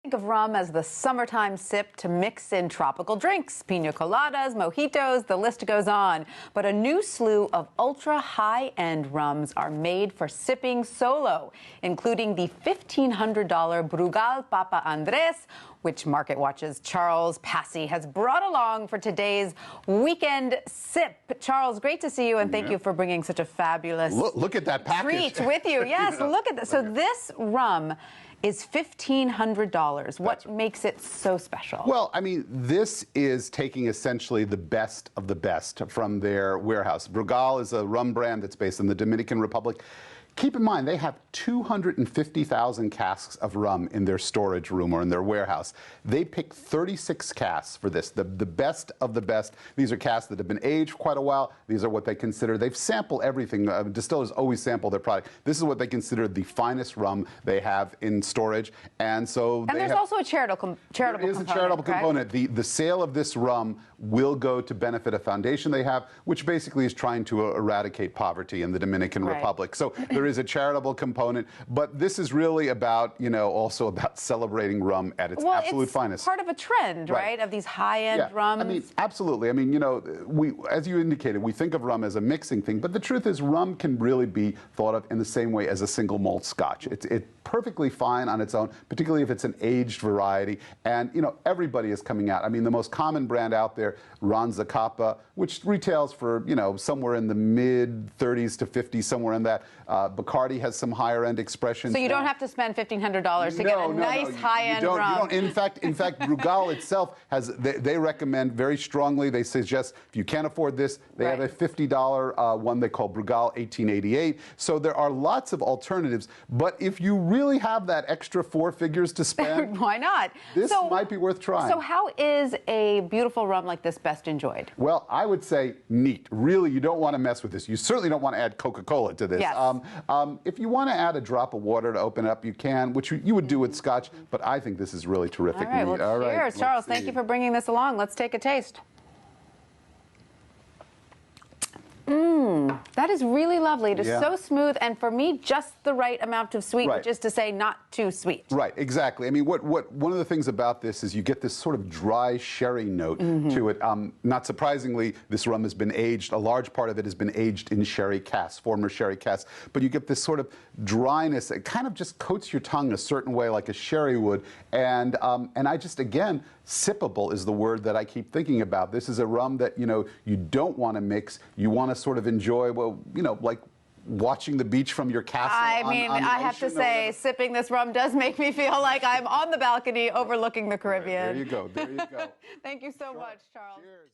Think of rum as the summertime sip to mix in tropical drinks, pina coladas, mojitos, the list goes on. But a new slew of ultra high-end rums are made for sipping solo, including the $1,500 Brugal Papa Andres, which MarketWatch's Charles Passy has brought along for today's weekend sip. Charles, great to see you, and thank you for bringing such a fabulous look at that package. treat with you. Yes, look at that. So this rum is $1,500. What makes it so special? Well, I mean, this is taking essentially the best of the best from their warehouse. Brugal is a rum brand that's based in the Dominican Republic. Keep in mind, they have 250,000 casks of rum in their storage room or in their warehouse. They picked 36 casks for this, the best of the best. These are casks that have been aged quite a while. These are what they consider, they've sampled everything. Distillers always sample their product. This is what they consider the finest rum they have in storage. And so there's also a charitable component. There is a charitable component. The sale of this rum will go to benefit a foundation they have, which basically is trying to eradicate poverty in the Dominican Republic. So there is a charitable component, but this is really about, also about celebrating rum at its absolute finest. Part of a trend, right? Of these high-end rums. I mean, absolutely. I mean, as you indicated, we think of rum as a mixing thing, but the truth is rum can really be thought of in the same way as a single malt scotch. It's perfectly fine on its own, particularly if it's an aged variety. And, everybody is coming out. I mean, the most common brand out there, Ron Zacapa, which retails for, somewhere in the mid-30s to 50s, somewhere in that. Bacardi has some higher-end expressions. So you don't have to spend $1,500 to get a nice high-end rum. You don't. In fact, Brugal itself has, they recommend very strongly, they suggest if you can't afford this, they have a $50 one they call Brugal 1888. So there are lots of alternatives, but if you really have that extra 4 figures to spend, why not? This might be worth trying. So how is a beautiful rum like this best enjoyed? Well, I would say neat. Really, you don't want to mess with this. You certainly don't want to add Coca-Cola to this. Yes. If you want to add a drop of water to open it up, you can, which you would do with scotch, but I think this is really terrific. All right, well, cheers. Charles, thank you for bringing this along. Let's take a taste. That is really lovely. It is so smooth, and for me, just the right amount of sweet, which is to say not too sweet. Right, exactly. I mean, one of the things about this is you get this sort of dry sherry note to it. Not surprisingly, this rum has been aged. A large part of it has been aged in sherry casks, former sherry casks. But you get this sort of dryness. It kind of just coats your tongue a certain way, like a sherry would. And I just, again, sippable is the word that I keep thinking about. This is a rum that, you don't want to mix. You want to sort of enjoy, well, like watching the beach from your castle. I mean, I have to say, sipping this rum does make me feel like I'm on the balcony overlooking the Caribbean. There you go. There you go. Thank you so much, Charles. Cheers.